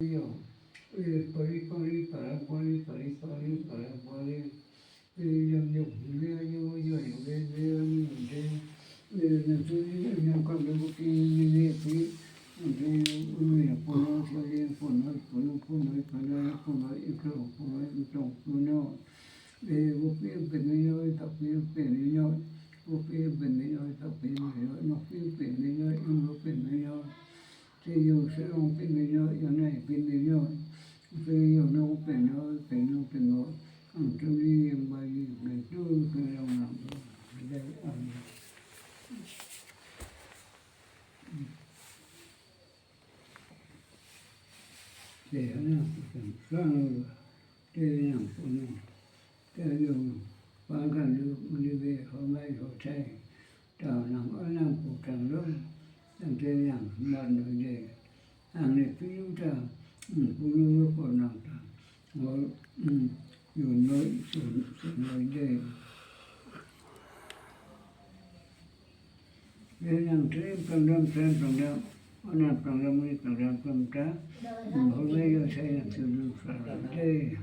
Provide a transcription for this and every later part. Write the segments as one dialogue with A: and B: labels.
A: Io, pari, pari, nhầm nhục, nhầm tôi nhầm con cái bút như thế thì người phụ nữ cho nên phụ nữ yêu cầu phụ nữ trọng phụ nữ để bút bên với nhau tập bên với nhau bút bên với nhau tập bên với nhau nó bên với nhau yêu nó bên với nhau thì yêu sẽ không bên với nhau yêu này bên với nhau thì yêu nó bên nhau tôi đi bài người tôi lòng làm đây để nó làm sao để làm phụ nữ để dùng ba cái nước đi về hôm nay họ chạy tàu nằm ở nam phủ tràng lớn đang trên làm lần rồi để hàng này cứ chúng ta phụ nữ còn nằm ngồi dùng nói để làm thêm phần trăm orang program ini program pemerintah mulai saya sudah selesai.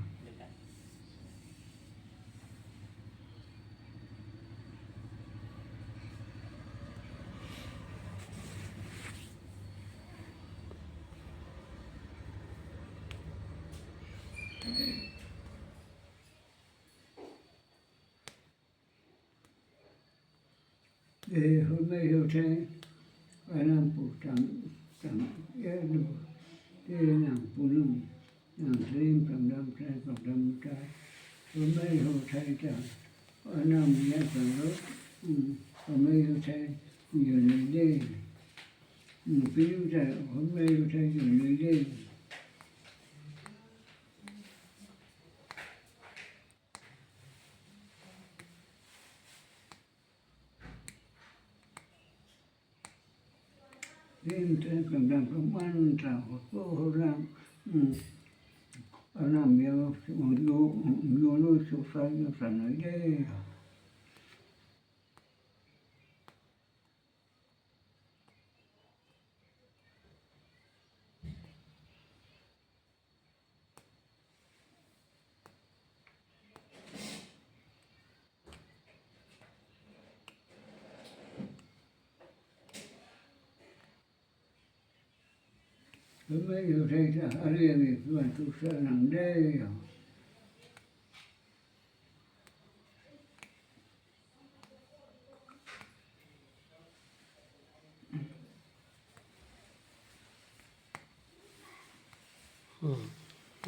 A: Hôm nay selesai orang putang ya dulu dia yang punung yang sering program kita hôm nay selesai dah orang punya kalau hôm nay selesai nhiều người đi ví dụ như hôm nay selesai nhiều người đi thêm phần trăm công an trả hộ làm làm nhiều nhiều lối số sai nó phải nói đây hôm nay hiểu thấy là ở đây mình phải tu sửa làm đây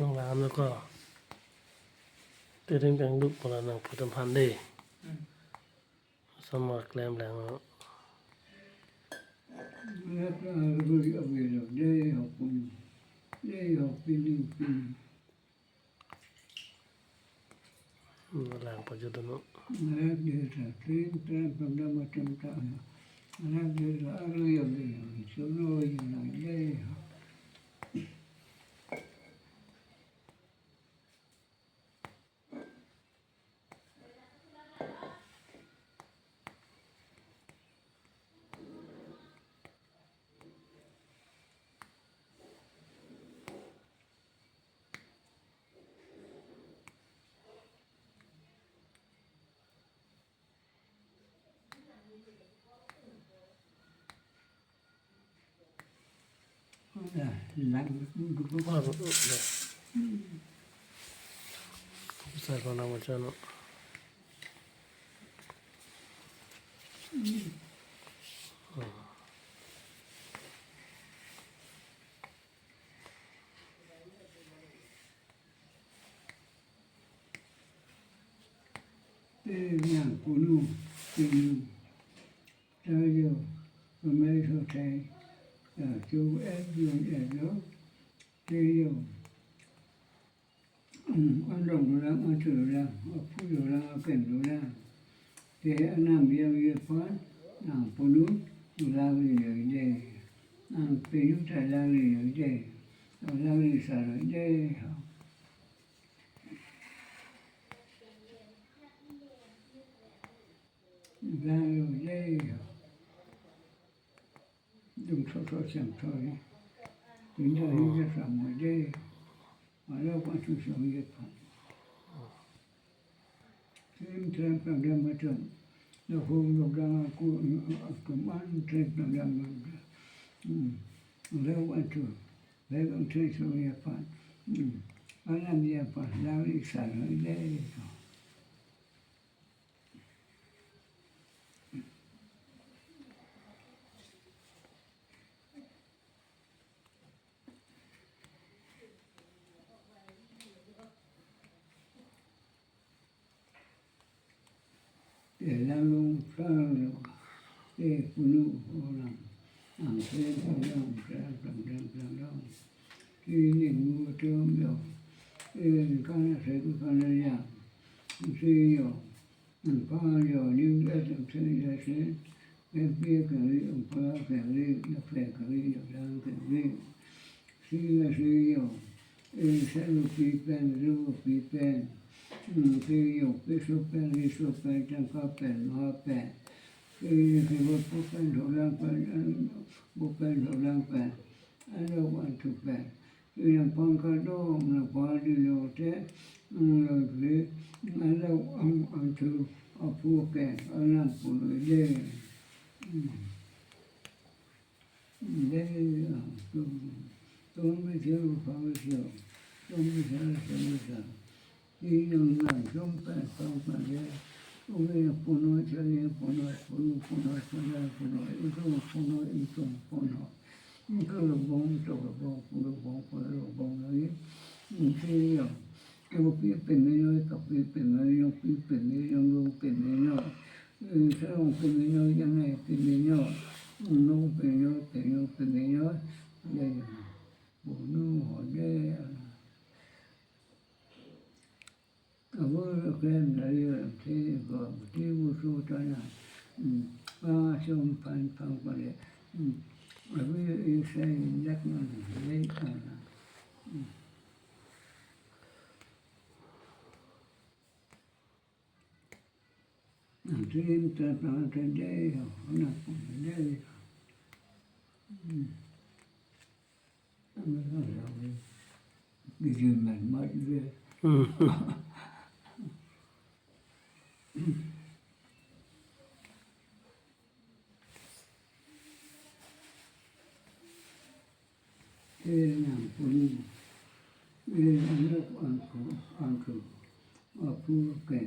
B: ต้องรามแล้วก็เตือนกันลุกพลังนังพุทธพันธ์ได้สมัครแรมแรงแล้ว
A: rất là vui ở về rồi đây học cùng đây học pin
B: แรงปัจจุบันเนาะ
A: rất là thêm thêm phần trăm một trăm tạ rất là rồi ở về số rồi là đây lạnh cũng
B: ว่าเนี่ยใส่ก่อนนะมันจะเนาะ
A: nhà phụ nữ tình cho nhiều hôm nay tôi thấy chú em dùng để đó thì nhiều ăn đồng đồ ăn thử ra phụ đồ ra cảnh đồ ra thì anh làm việc quán làm phụ nữ ra về để làm phụ nữ phải ra về để ra về xả để ra rồi đây dùng số chẳng thôi 人家有些什么的，完了我就想一看，今天本来没挣，那后头让我个满天本来没挣，แล้ว我就แล้วก็ช่วยช่วยฟันอันนั้นมีฟันแล้วอีกสายเลย để làm luôn sang được để phụ nữ họ làm thêm làm làm khi nhìn mua trơm được thì con sẽ có con là giảm suy rồi pha rồi nhưng đã làm suy ra sẽ em kia cái ông pha cái nó phải cái được đang cái suy là suy rồi sẽ được phí pen khi dùng cái số pen trong các pen hoa pen khi bộ pen đồ lang pen anh đâu quan chụp pen khi làm phong cá đô là qua đi đâu thế rồi khi anh đâu ăn chụp ở phụ pen ở làm phụ nữ đây tôi mới chưa phải chưa tôi mới chưa đi đường này không phải đấy ông ấy là phụ nữ chơi phụ nữ những cái là bông trâu là bông phụ nữ bông đấy khi cái bộ phim tình này tập phim tình này用phim tình này用tình này nó sao phim này nó như này phim này nó nó phim này nó đây phụ nữ họ đây cái này là thế còn cái vô số cho là ba xong phản qua đấy ở với xây đất nó lấy thêm ta trên đây nó cũng đây cái gì mình mất về thế làm phụ nữ bây giờ ăn nước ăn cử ở phu kể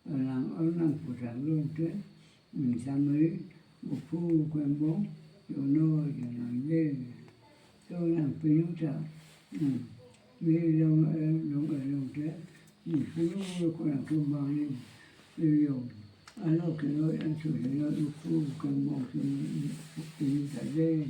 A: làm ở năm của sản luôn thế mình sang mấy một phu quen bố chỗ nơi để làm ghê tôi làm phí nó sợ ghê đâu ở thế mình phu nó còn làm cơm bao nhiêu bây giờ anh nói cái nói anh sửa cái nói phu quen bố thì phải ghê